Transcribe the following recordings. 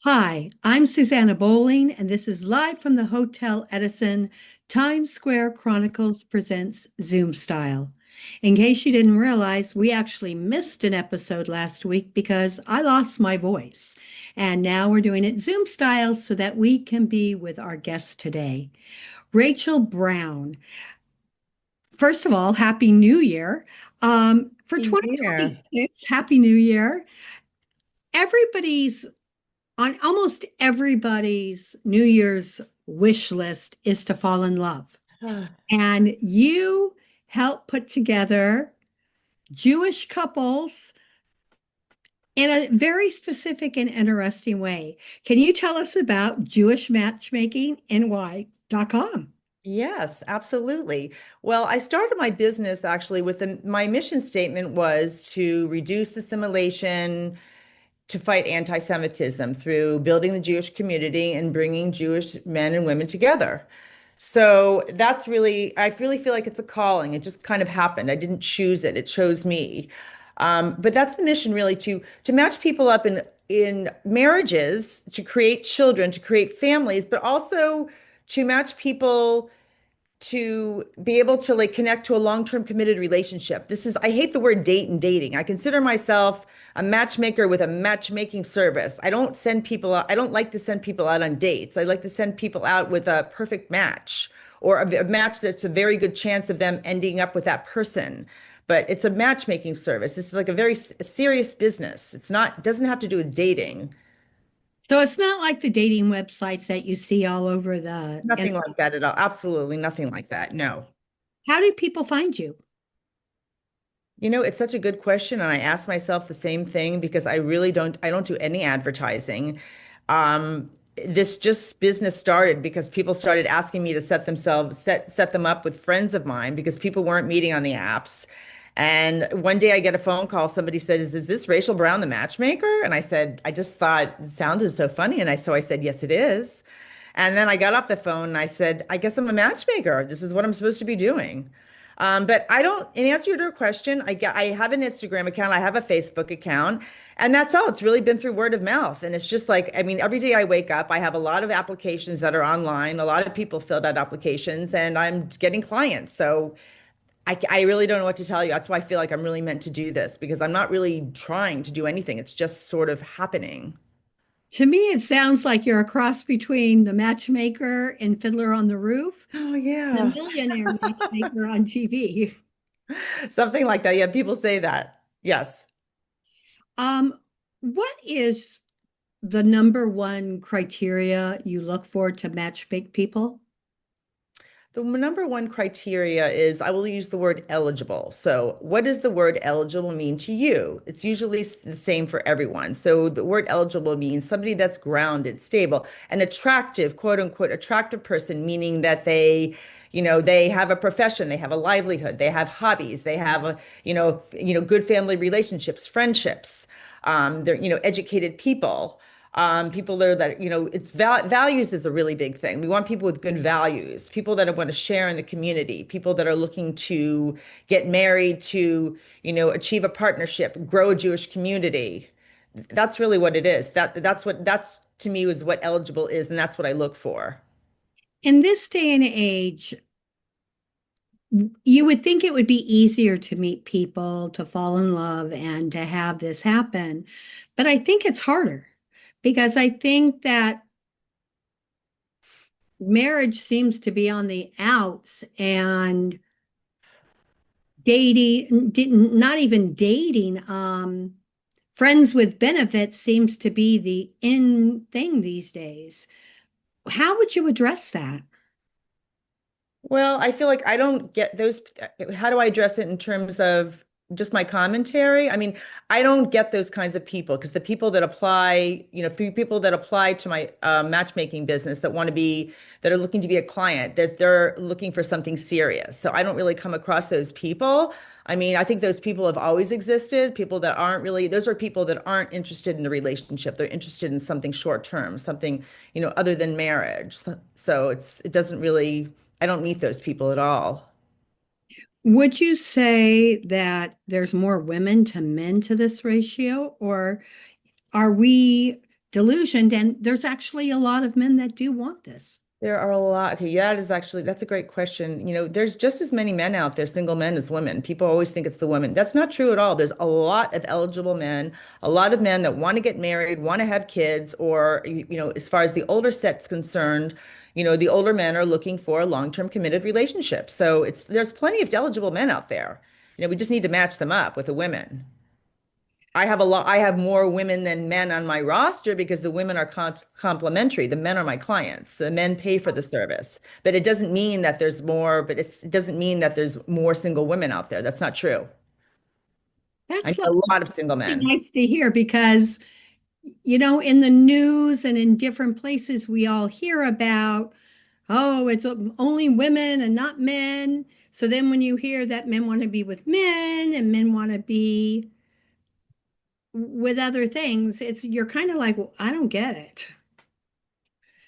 Hi, I'm Susanna Bowling, and this is live from the Hotel Edison. Times Square Chronicles presents Zoom Style. In case you didn't realize, we actually missed an episode last week because I lost my voice. And now we're doing it Zoom style so that we can be with our guest today, Rachel Brown. First of all, Happy New Year. For Yeah. 2026, Happy New Year. Everybody's on almost everybody's New Year's wish list is to fall in love. And you help put together Jewish couples in a very specific and interesting way. Can you tell us about Jewish matchmaking NY.com? Yes, absolutely. Well, I started my business actually my mission statement was to reduce assimilation, to fight anti-Semitism through building the Jewish community and bringing Jewish men and women together. So that's really, I really feel like it's a calling. It just kind of happened. I didn't choose it. It chose me. But that's the mission really to match people up in marriages, to create children, to create families, but also to match people to be able to like connect to a long-term committed relationship. I hate the word date and dating. I consider myself a matchmaker with a matchmaking service. I don't send people out, I don't like to send people out on dates. I like to send people out with a perfect match or a match that's a very good chance of them ending up with that person. But it's a matchmaking service. This is like a very serious business. It doesn't have to do with dating. So it's not like the dating websites that you see all over the Nothing internet. like that at all. Absolutely nothing like that. No. How do people find you? It's such a good question, and I ask myself the same thing because I don't do any advertising. Um, this just business started because people started asking me to set them up with friends of mine because people weren't meeting on the apps. And one day I get a phone call. Somebody said, "Is this Rachel Brown, the matchmaker?" And I said, I just thought it sounded so funny, and I said, "Yes, it is." And then I got off the phone and I said, "I guess I'm a matchmaker. This is what I'm supposed to be doing." But I don't, in answer to your question, I have an Instagram account, I have a Facebook account, and that's all. It's really been through word of mouth. And it's just like, I mean, every day I wake up, I have a lot of applications that are online. A lot of people filled out applications, and I'm getting clients. So I really don't know what to tell you. That's why I feel like I'm really meant to do this because I'm not really trying to do anything. It's just sort of happening. To me, it sounds like you're a cross between the matchmaker and Fiddler on the Roof, Oh, the yeah. millionaire matchmaker on TV. Something like that. Yeah, people say that. Yes. Um, what is the number one criteria you look for to matchmake people? The number one criteria is I will use the word eligible. So, what does the word eligible mean to you? It's usually the same for everyone. So, the word eligible means somebody that's grounded, stable, an attractive, quote unquote, attractive person, meaning that they have a profession, they have a livelihood, they have hobbies, they have good family relationships, friendships. They're, educated people. People there that, values is a really big thing. We want people with good values, people that want to share in the community, people that are looking to get married, to, achieve a partnership, grow a Jewish community. That's really what it is. That's to me is what eligible is, and that's what I look for. In this day and age, you would think it would be easier to meet people, to fall in love, and to have this happen. But I think it's harder because I think that marriage seems to be on the outs and dating, not even dating, friends with benefits seems to be the in thing these days. How would you address that? Well, I feel like I don't get those. How do I address it in terms of just my commentary? I mean, I don't get those kinds of people because the people that apply, people that apply to my matchmaking business that are looking to be a client, that they're looking for something serious. So I don't really come across those people. I mean, I think those people have always existed. People that aren't really, those are people that aren't interested in a relationship. They're interested in something short term, something, other than marriage. So it doesn't really. I don't meet those people at all. Would you say that there's more women to men to this ratio, or are we delusioned, and there's actually a lot of men that do want this. There are a lot. Okay, yeah, that's a great question. There's just as many men out there, single men, as women. People always think it's the women. That's not true at all. There's a lot of eligible men, a lot of men that want to get married, want to have kids, or, as far as the older set's concerned, the older men are looking for a long-term committed relationship. So there's plenty of eligible men out there. We just need to match them up with the women. I have more women than men on my roster because the women are complementary. The men are my clients. The men pay for the service. But it doesn't mean that there's more, but it doesn't mean that there's more single women out there. That's not true. I That's know a lot of single really men. nice to hear because, in the news and in different places, we all hear about, oh, it's only women and not men. So then when you hear that men want to be with men and men want to be with other things, you're kind of like, well, I don't get it.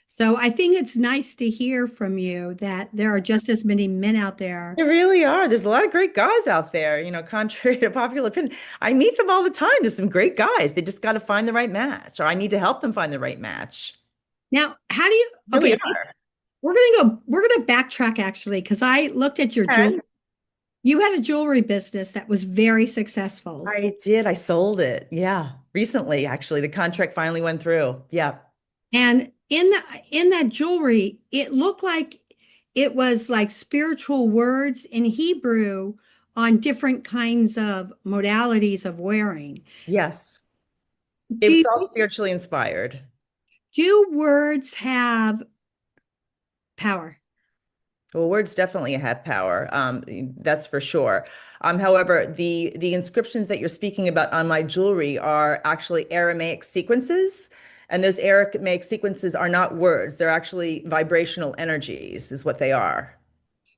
So I think it's nice to hear from you that there are just as many men out there. There really are. There's a lot of great guys out there, contrary to popular opinion. I meet them all the time. There's some great guys. They just got to find the right match, or I need to help them find the right match. Now, how do you, Really okay, are. we're gonna backtrack actually, because I looked at your Okay. jewelry. You had a jewelry business that was very successful. I did. I sold it. Yeah. Recently, actually, the contract finally went through. Yeah. And in that jewelry, it looked like it was like spiritual words in Hebrew on different kinds of modalities of wearing. Yes. It was Do all spiritually inspired. do words have power? Well, words definitely have power. That's for sure. However, the inscriptions that you're speaking about on my jewelry are actually Aramaic sequences, and those Aramaic sequences are not words. They're actually vibrational energies, is what they are.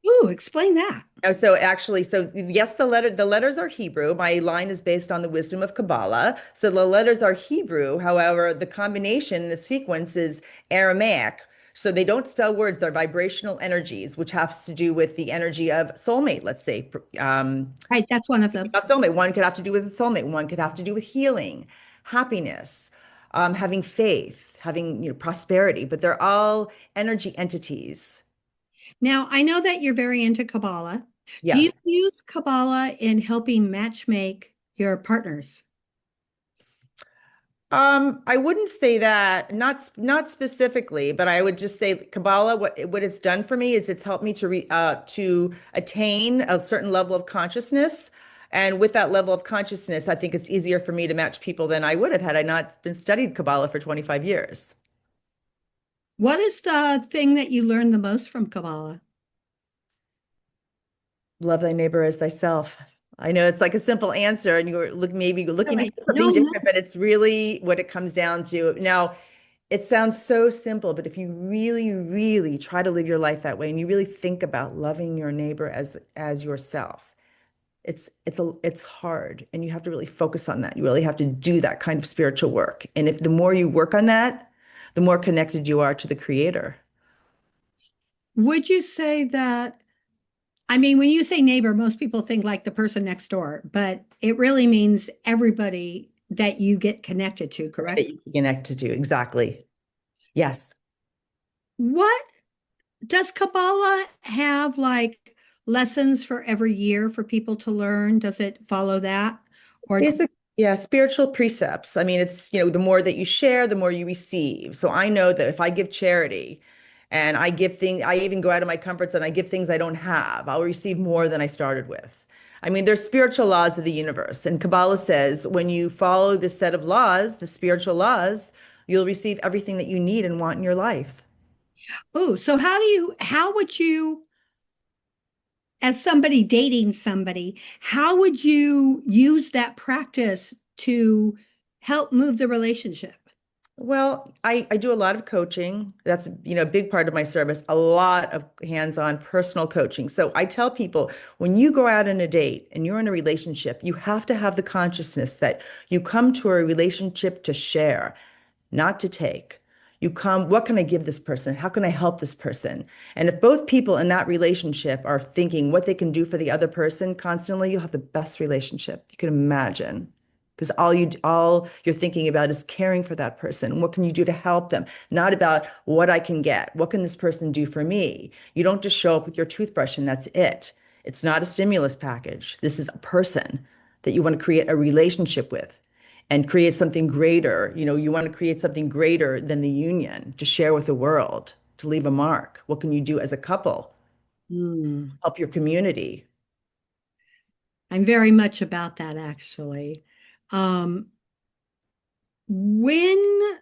Ooh, explain that. Oh, so yes, the letters are Hebrew. My line is based on the wisdom of Kabbalah. So the letters are Hebrew. However, the combination, the sequence is Aramaic. So they don't spell words, they're vibrational energies, which has to do with the energy of soulmate, let's say. Right, that's one of them. A soulmate. One could have to do with a soulmate, one could have to do with healing, happiness, having faith, having, prosperity, but they're all energy entities. Now, I know that you're very into Kabbalah. Do you Yes. use Kabbalah in helping matchmake your partners? I wouldn't say that, not specifically, but I would just say Kabbalah, what it's done for me is it's helped me to attain a certain level of consciousness. And with that level of consciousness, I think it's easier for me to match people than I would have had I not been studied Kabbalah for 25 years. What is the thing that you learned the most from Kabbalah? Love thy neighbor as thyself. I know it's like a simple answer, and maybe looking at Really? something No, no. different, but it's really what it comes down to. Now, it sounds so simple, but if you really, really try to live your life that way, and you really think about loving your neighbor as yourself, it's hard, and you have to really focus on that. You really have to do that kind of spiritual work. And if the more you work on that, the more connected you are to the Creator. Would you say that? I mean, when you say neighbor, most people think like the person next door, but it really means everybody that you get connected to, That correct? you can connect to. Exactly. Yes. What does Kabbalah have like lessons for every year for people to learn? Does it follow that? Or Basic, yeah, spiritual precepts. I mean, it's, the more that you share, the more you receive. So I know that if I give charity and I even go out of my comfort zone, I give things I don't have, I'll receive more than I started with. I mean, there's spiritual laws of the universe. And Kabbalah says when you follow this set of laws, the spiritual laws, you'll receive everything that you need and want in your life. oh, so how would you, as somebody dating somebody, how would you use that practice to help move the relationship? Well, I do a lot of coaching. That's, a big part of my service, a lot of hands-on personal coaching. So I tell people when you go out on a date and you're in a relationship, you have to have the consciousness that you come to a relationship to share, not to take. You come, what can I give this person? How can I help this person? And if both people in that relationship are thinking what they can do for the other person constantly, you'll have the best relationship you can imagine. because all you're thinking about is caring for that person. What can you do to help them? Not about what I can get. What can this person do for me? You don't just show up with your toothbrush and that's it. It's not a stimulus package. This is a person that you want to create a relationship with and create something greater. You want to create something greater than the union to share with the world, to leave a mark. What can you do as a couple? Hmm. Help your community. I'm very much about that actually. Um, when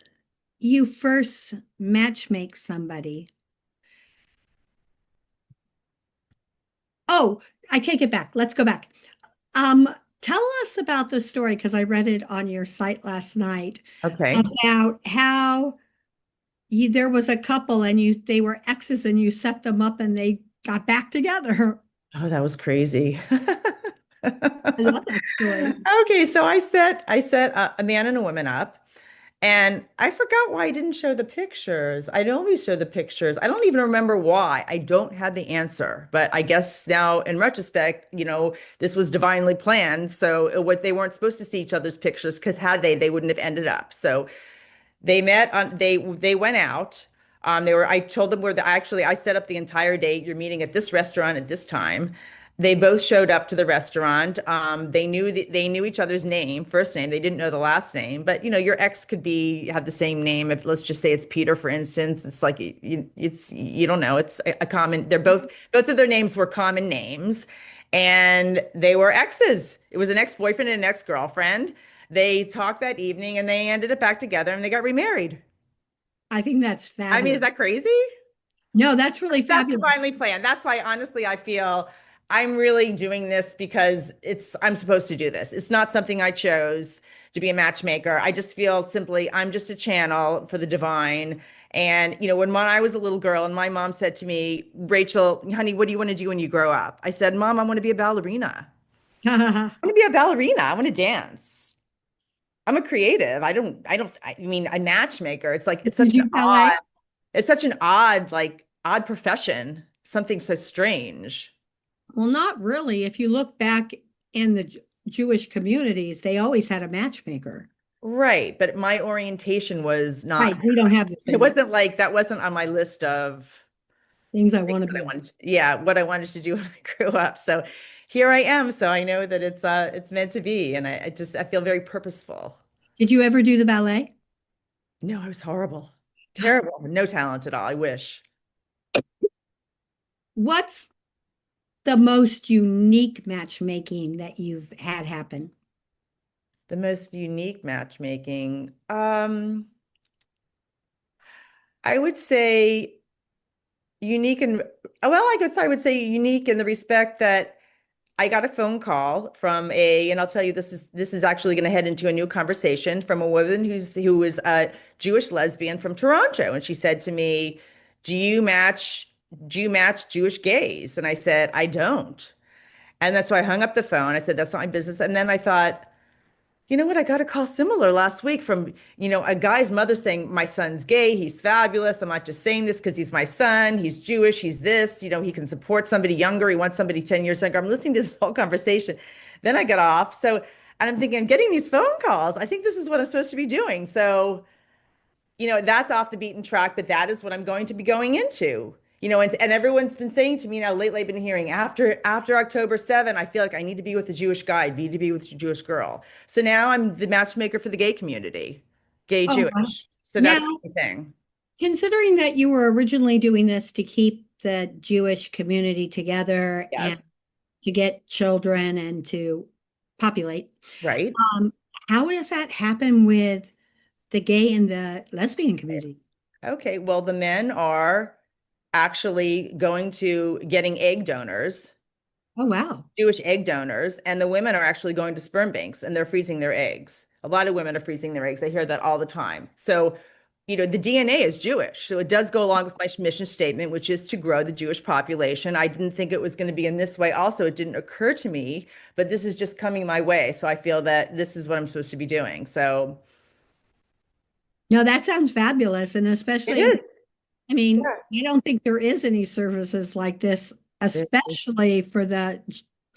you first matchmake somebody, oh, I take it back. Let's go back. Um, Tell us about the story because I read it on your site last night Okay. about how there was a couple and they were exes and you set them up and they got back together. Oh, that was crazy. I love that story. Okay, so I set a man and a woman up, and I forgot why I didn't show the pictures. I'd always show the pictures. I don't even remember why. I don't have the answer, but I guess now in retrospect, this was divinely planned. So what they weren't supposed to see each other's pictures because had they wouldn't have ended up. So they met on they went out. I told them I set up the entire day. You're meeting at this restaurant at this time. They both showed up to the restaurant. They knew each other's first name. They didn't know the last name, but your ex could have the same name. If let's just say it's Peter, for instance, it's like you don't know. It's a common. Both of their names were common names, and they were exes. It was an ex-boyfriend and an ex-girlfriend. They talked that evening and they ended up back together and they got remarried. I think that's I mean, is fabulous. that crazy? No, that's really That's fabulous. divinely planned. That's why, honestly, I feel I'm really doing this because I'm supposed to do this. It's not something I chose to be a matchmaker. I just feel simply I'm just a channel for the divine. And, when I was a little girl and my mom said to me, Rachel, honey, what do you want to do when you grow up? I said, Mom, I want to be a ballerina. I want to be a ballerina. I want to dance. I'm a creative. I mean, a matchmaker. It's like, Did you do ballet? it's such an odd profession, something so strange. Well, not really. If you look back in the Jewish communities, they always had a matchmaker. Right. But my orientation was not, Right. We don't have the it same wasn't like that wasn't on my list of things I things want to that I be. wanted what I wanted to do when I grew up. So here I am. So I know that it's meant to be. And I feel very purposeful. Did you ever do the ballet? No, I was horrible. Terrible. No talent at all. I wish. What's the most unique matchmaking that you've had happen? The most unique matchmaking. I would say unique and well, I guess I would say unique in the respect that I got a phone call and I'll tell you this is actually going to head into a new conversation from a woman who was a Jewish lesbian from Toronto, and she said to me, "Do you match do you match Jewish gays?" And I said, "I don't." And that's why I hung up the phone. I said, "That's not my business." And then I thought, you know what? I got a call similar last week from, a guy's mother saying, my son's gay. He's fabulous. I'm not just saying this because he's my son. He's Jewish. He's this. He can support somebody younger. He wants somebody 10 years younger. I'm listening to this whole conversation. Then I got off. And I'm thinking, I'm getting these phone calls. I think this is what I'm supposed to be doing. So that's off the beaten track, but that is what I'm going to be going into. And everyone's been saying to me now lately, I've been hearing after October 7, I feel like I need to be with a Jewish guy, I need to be with a Jewish girl. So now I'm the matchmaker for the gay community, gay Oh, wow. Jewish. So Now, that's the thing. considering that you were originally doing this to keep the Jewish community together and Yes. to get children and to populate, Right. um, how does that happen with the gay and the lesbian community? Okay. Well, the men are actually going to getting egg donors, Oh, wow. Jewish egg donors, and the women are actually going to sperm banks and they're freezing their eggs. A lot of women are freezing their eggs. I hear that all the time. So, the DNA is Jewish. So it does go along with my mission statement, which is to grow the Jewish population. I didn't think it was going to be in this way. Also, it didn't occur to me, but this is just coming my way. So I feel that this is what I'm supposed to be doing. So No, that sounds fabulous. And it especially, is. I mean, Yeah. I don't think there is any services like this, especially for the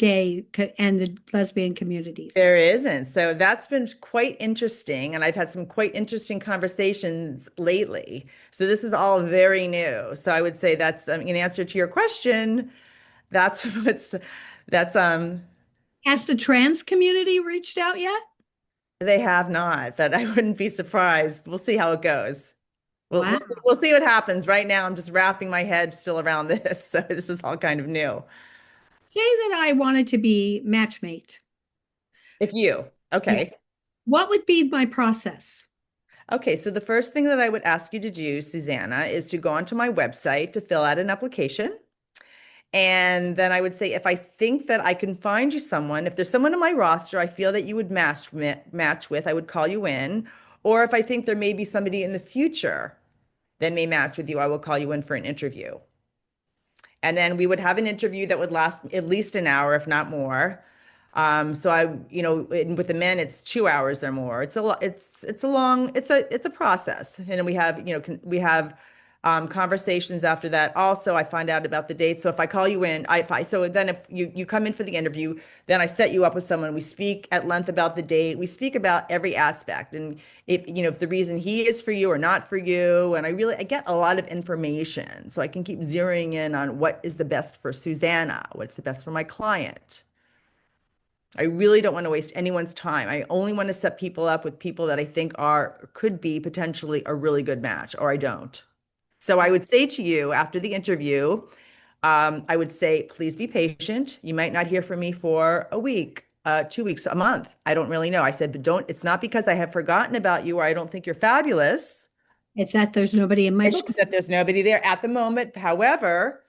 and the lesbian communities. There isn't. So that's been quite interesting. And I've had some quite interesting conversations lately. So this is all very new. So I would say that's, in answer to your question, that's that's, Has the trans community reached out yet? they have not, but I wouldn't be surprised. We'll see how it goes. Wow. We'll see what happens. Right now, I'm just wrapping my head still around this. So this is all kind of new. Say that I wanted to be matchmate. If you, Yeah. okay. What would be my process? Okay, so the first thing that I would ask you to do, Susanna, is to go onto my website to fill out an application. And then I would say, if I think that I can find you someone, if there's someone on my roster I feel that you would match with, I would call you in. Or if I think there may be somebody in the future that may match with you, I will call you in for an interview. And then we would have an interview that would last at least an hour, if not more. So with the men, it's 2 hours or more. It's a process. And then we have, we have conversations after that. Also, I find out about the date. So if I call you in, so then if you come in for the interview, then I set you up with someone. We speak at length about the date. We speak about every aspect. And if the reason he is for you or not for you. And I get a lot of information. So I can keep zeroing in on what is the best for Susanna, what's the best for my client. I really don't want to waste anyone's time. I only want to set people up with people that I think could be potentially a really good match, or I don't. So I would say to you after the interview, I would say, please be patient. You might not hear from me for a week, 2 weeks, a month. I don't really know. I said, but it's not because I have forgotten about you or I don't think you're fabulous. It's that there's nobody in my It's book. just that there's nobody there at the moment. However,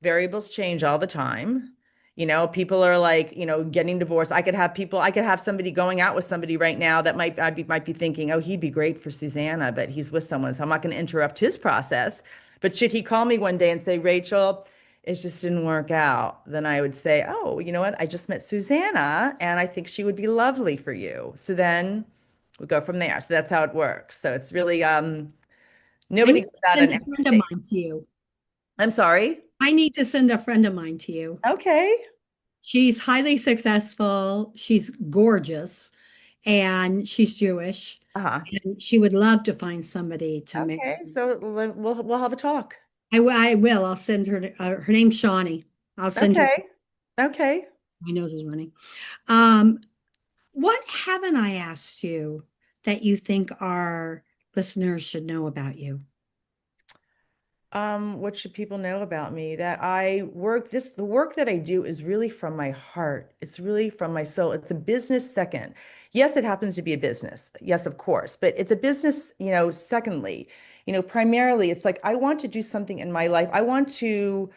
variables change all the time. People are like, getting divorced. I could have somebody going out with somebody right now that might be thinking, oh, he'd be great for Susanna, but he's with someone, so I'm not going to interrupt his process. But should he call me one day and say, Rachel, it just didn't work out, then I would say, oh, you know what? I just met Susanna and I think she would be lovely for you. So then we go from there. So that's how it works. So it's really I nobody need goes to out on send a empty friend of state. mine to you. I'm sorry. I need to send a friend of mine to you. Okay. She's highly successful. She's gorgeous and she's Jewish. Uh-huh. And she would love to find somebody to marry. Okay, so we'll have a talk. I will. I'll send her. Her name's Shawnee. I'll send her. Okay. Okay. My nose is running. Um, what haven't I asked you that you think our listeners should know about you? What should people know about me? That the work that I do is really from my heart. It's really from my soul. It's a business second. Yes, it happens to be a business. Yes, of course, but it's a business, secondly. Primarily, it's like I want to do something in my life. I want to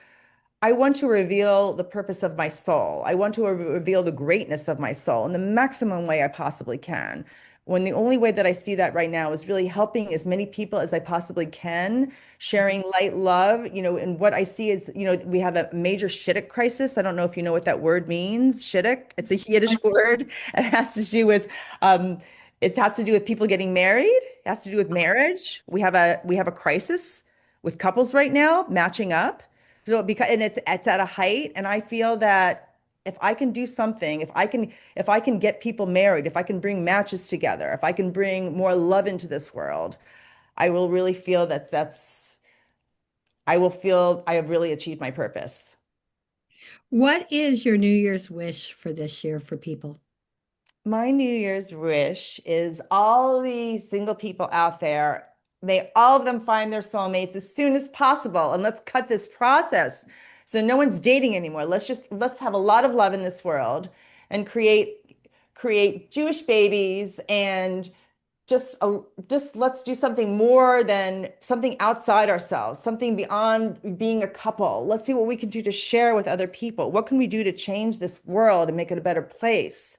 reveal the purpose of my soul. I want to reveal the greatness of my soul in the maximum way I possibly can. When the only way that I see that right now is really helping as many people as I possibly can, sharing light, love, and what I see is, we have a major shidduch crisis. I don't know if you know what that word means, shidduch. It's a Yiddish word. It has to do with, it has to do with people getting married. It has to do with marriage. We have a crisis with couples right now matching up. So because and it's at a height, and I feel that if I can do something, if I can get people married, if I can bring matches together, if I can bring more love into this world, I will really feel I will feel I have really achieved my purpose. What is your New Year's wish for this year for people? My New Year's wish is all the single people out there, may all of them find their soulmates as soon as possible. And let's cut this process. So no one's dating anymore. Let's have a lot of love in this world and create Jewish babies and just let's do something more than something outside ourselves, something beyond being a couple. Let's see what we can do to share with other people. What can we do to change this world and make it a better place?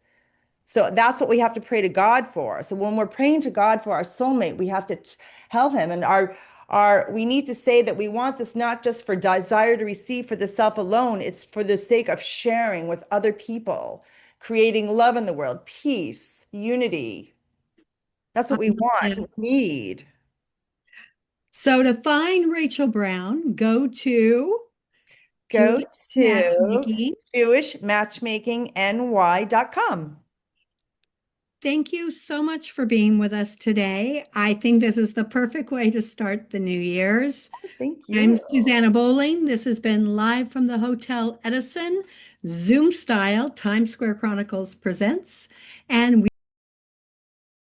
So that's what we have to pray to God for. So when we're praying to God for our soulmate, we have to tell him, and we need to say that we want this not just for desire to receive for the self alone, it's for the sake of sharing with other people, creating love in the world, peace, unity. That's I what we love want. That's that. what we need. So to find Rachel Brown, go to go to Matchmaking. jewishmatchmakingny.com. Thank you so much for being with us today. I think this is the perfect way to start the New Year's. Thank I'm you. Susanna Bowling. This has been live from the Hotel Edison, Zoom style, Times Square Chronicles presents. And